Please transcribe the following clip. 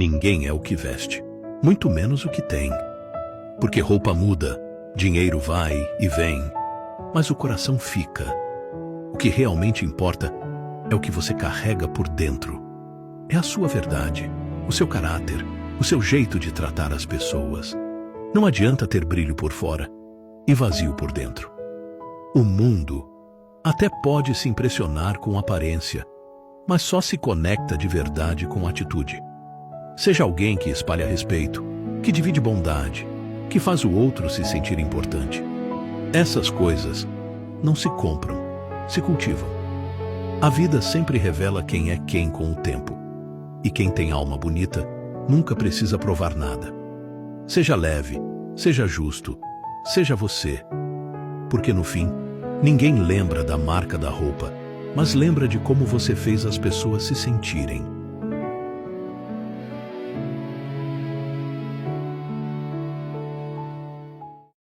Ninguém é o que veste, muito menos o que tem. Porque roupa muda, dinheiro vai e vem, mas o coração fica. O que realmente importa é o que você carrega por dentro. É a sua verdade, o seu caráter, o seu jeito de tratar as pessoas. Não adianta ter brilho por fora e vazio por dentro. O mundo até pode se impressionar com aparência, mas só se conecta de verdade com atitude. Seja alguém que espalha respeito, que divide bondade, que faz o outro se sentir importante. Essas coisas não se compram, se cultivam. A vida sempre revela quem é quem com o tempo. E quem tem alma bonita nunca precisa provar nada. Seja leve, seja justo, seja você. Porque no fim, ninguém lembra da marca da roupa, mas lembra de como você fez as pessoas se sentirem.